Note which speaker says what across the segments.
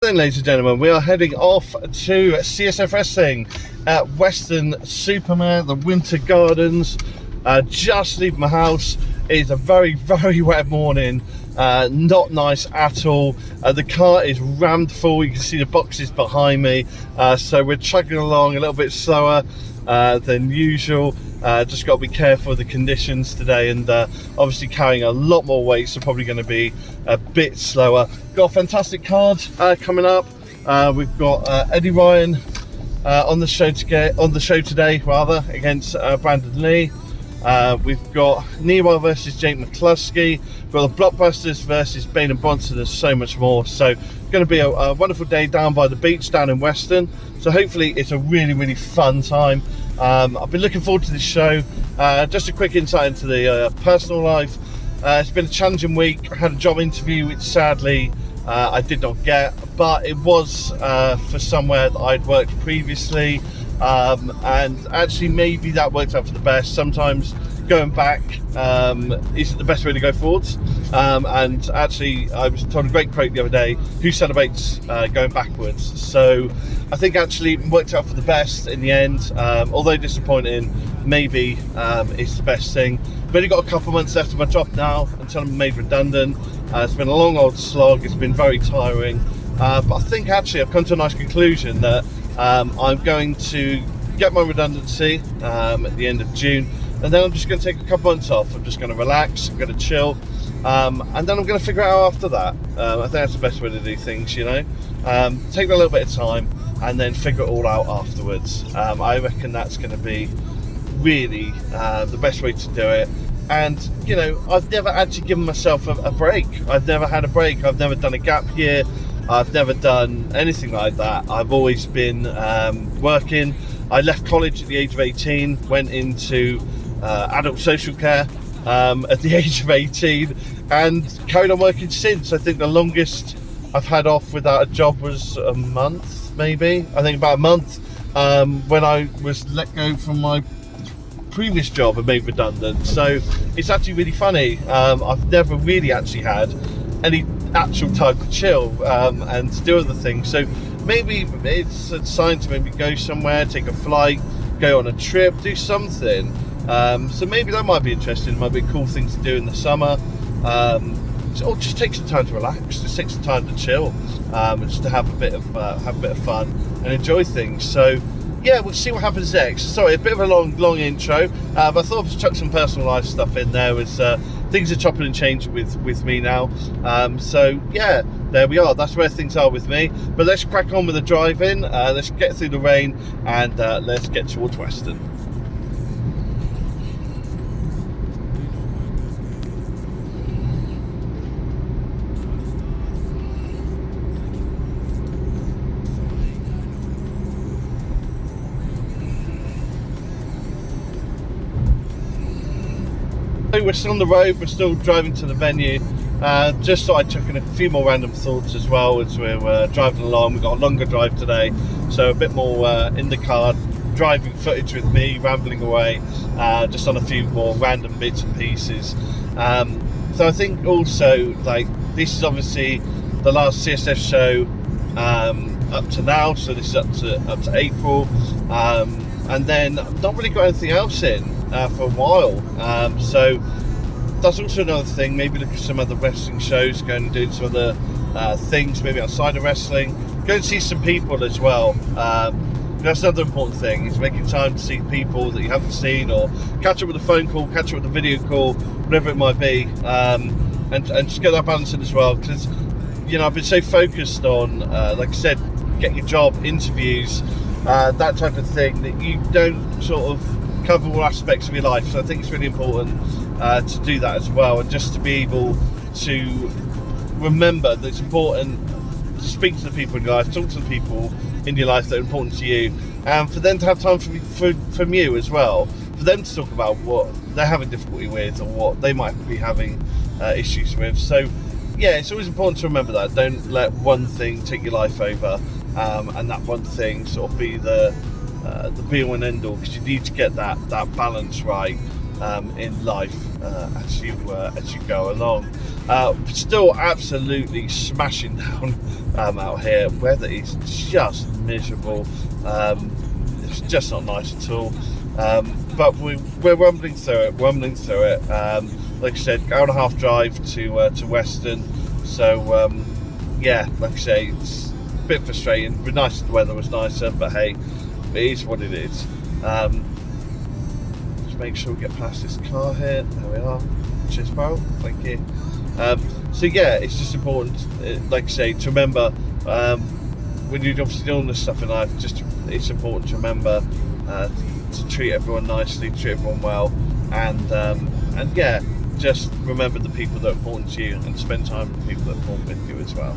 Speaker 1: then, ladies and gentlemen, we are heading off to CSF Wrestling at Weston Supermare, the Winter Gardens. Just leaving my house. It's a very, very wet morning. Not nice at all. The car is rammed full. You can see the boxes behind me. So we're chugging along a little bit slower than usual. Just got to be careful of the conditions today, and obviously carrying a lot more weight, so probably going to be a bit slower. Got a fantastic card coming up. We've got Eddie Ryan on the show today, against Brandon Lee. We've got Nero versus Jake McCluskey. We've got the Blockbusters versus Bane and Bronson. There's so much more. So it's going to be a wonderful day down by the beach down in Weston. So hopefully it's a really, really fun time. I've been looking forward to this show. Just a quick insight into the personal life. It's been a challenging week. I had a job interview, which sadly I did not get, but it was for somewhere that I'd worked previously. And actually maybe that worked out for the best. Sometimes going back isn't the best way to go forwards, and actually I was told a great quote the other day: who celebrates going backwards? So I think actually it worked out for the best in the end, although disappointing. Maybe it's the best thing. I've only got a couple of months left of my job now until I'm made redundant. It's been a long old slog. It's been very tiring, but I think actually I've come to a nice conclusion that I'm going to get my redundancy at the end of June, and then I'm just going to take a couple months off. I'm just going to relax, I'm going to chill, and then I'm going to figure it out after that. I think that's the best way to do things, you know. Take a little bit of time and then figure it all out afterwards. I reckon that's going to be really the best way to do it. And you know, I've never actually given myself a break. I've never had a break. I've never done a gap year. I've never done anything like that. I've always been working. I left college at the age of 18, went into adult social care at the age of 18, and carried on working since. I think the longest I've had off without a job was a month, maybe. I think about a month when I was let go from my previous job and made redundant. So it's actually really funny. I've never really actually had any actual time to chill and to do other things. So maybe it's a sign to maybe go somewhere, take a flight, go on a trip, do something. So maybe that might be interesting. It might be a cool thing to do in the summer. Or just take some time to relax, just take some time to chill, just to have a bit of fun and enjoy things. So yeah, we'll see what happens next. Sorry, a bit of a long intro, but I thought I'd chuck some personal life stuff in there as things are chopping and changing with me now. So yeah, there we are. That's where things are with me. But let's crack on with the driving. Let's get through the rain and let's get towards Weston. We're still on the road, we're still driving to the venue. Just thought I'd chuck in a few more random thoughts as well as we're driving along. We've got a longer drive today, so a bit more in the car, driving footage with me, rambling away, just on a few more random bits and pieces. So I think also, like, this is obviously the last CSF show up to now, so this is up to April, and then I've not really got anything else in for a while, so that's also another thing. Maybe look at some other wrestling shows, go and do some other things maybe outside of wrestling, go and see some people as well. That's another important thing, is making time to see people that you haven't seen, or catch up with a phone call, catch up with a video call, whatever it might be, and just get that balance in as well, because you know, I've been so focused on like I said, getting a job, interviews, that type of thing, that you don't sort of cover all aspects of your life. So I think it's really important to do that as well, and just to be able to remember that it's important to speak to the people in your life, talk to the people in your life that are important to you, and for them to have time from you as well, for them to talk about what they're having difficulty with or what they might be having issues with. So yeah, it's always important to remember that. Don't let one thing take your life over, and that one thing sort of be the be all and end all, because you need to get that balance right. in life as you go along. Still absolutely smashing down out here. Weather is just miserable. It's just not nice at all. But we're rumbling through it. Like I said, hour and a half drive to Weston. So yeah, like I say, it's a bit frustrating. It'd be nice if the weather was nicer, but hey, it is what it is. Just make sure we get past this car here. There we are. Cheers, pal. Thank you. So yeah, it's just important, like I say, to remember when you're obviously doing this stuff in life. It's important to remember to treat everyone nicely, treat everyone well, and yeah, just remember the people that are important to you and spend time with the people that are important with you as well.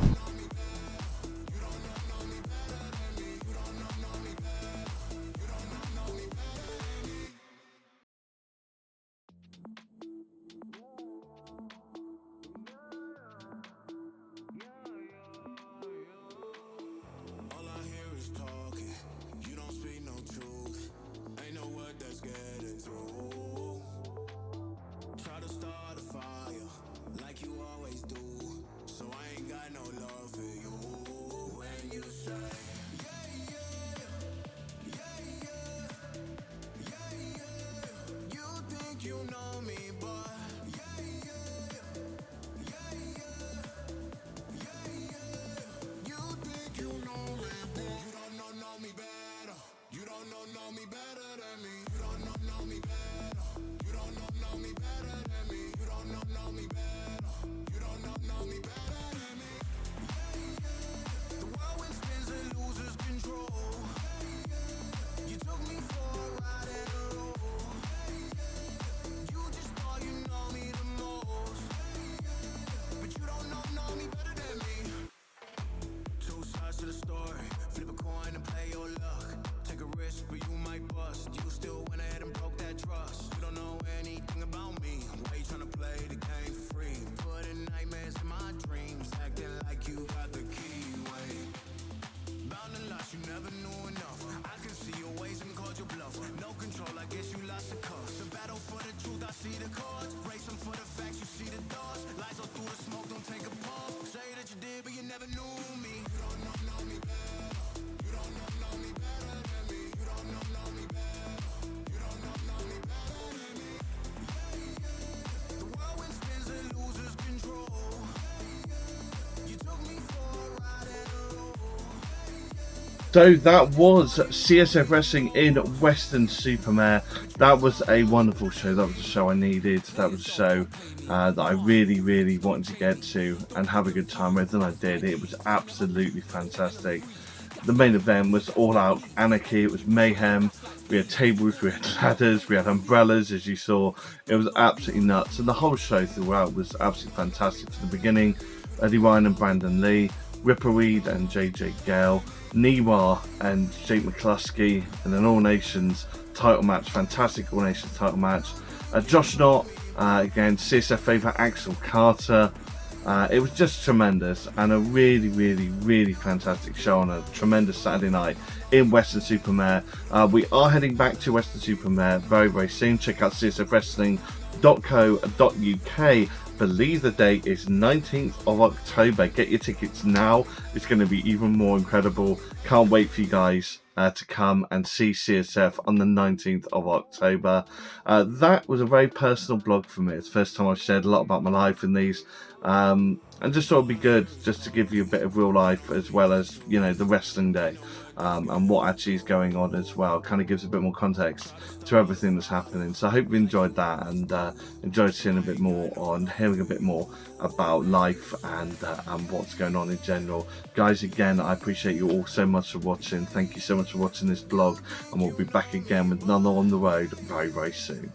Speaker 1: So that was CSF Wrestling in Weston Super Mare. That was a wonderful show. That was a show I needed. That was a show that I really, really wanted to get to and have a good time with, and I did. It was absolutely fantastic. The main event was all out anarchy. It was mayhem. We had tables, we had ladders, we had umbrellas, as you saw. It was absolutely nuts. And the whole show throughout was absolutely fantastic. From the beginning, Eddie Ryan and Brandon Lee, Ripper Reed and JJ Gale, Niwa and Jake McCluskey, and an All Nations title match, fantastic All Nations title match. Josh Knott against CSF favourite Axel Carter. It was just tremendous and a really, really, really fantastic show on a tremendous Saturday night in Weston Super Mare. We are heading back to Weston Super Mare very, very soon. Check out csfwrestling.co.uk. Believe the date is 19th of October. Get your tickets now. It's going to be even more incredible. Can't wait for you guys to come and see CSF on the 19th of October. That was a very personal blog for me. It's the first time I've shared a lot about my life in these. And just thought it'd be good just to give you a bit of real life as well as, you know, the wrestling day. And what actually is going on as well. Kind of gives a bit more context to everything that's happening. So I hope you enjoyed that and enjoyed seeing a bit more on hearing a bit more about life and what's going on in general. Guys, again, I appreciate you all so much for watching. Thank you so much for watching this blog, and we'll be back again with another on the road very, very soon.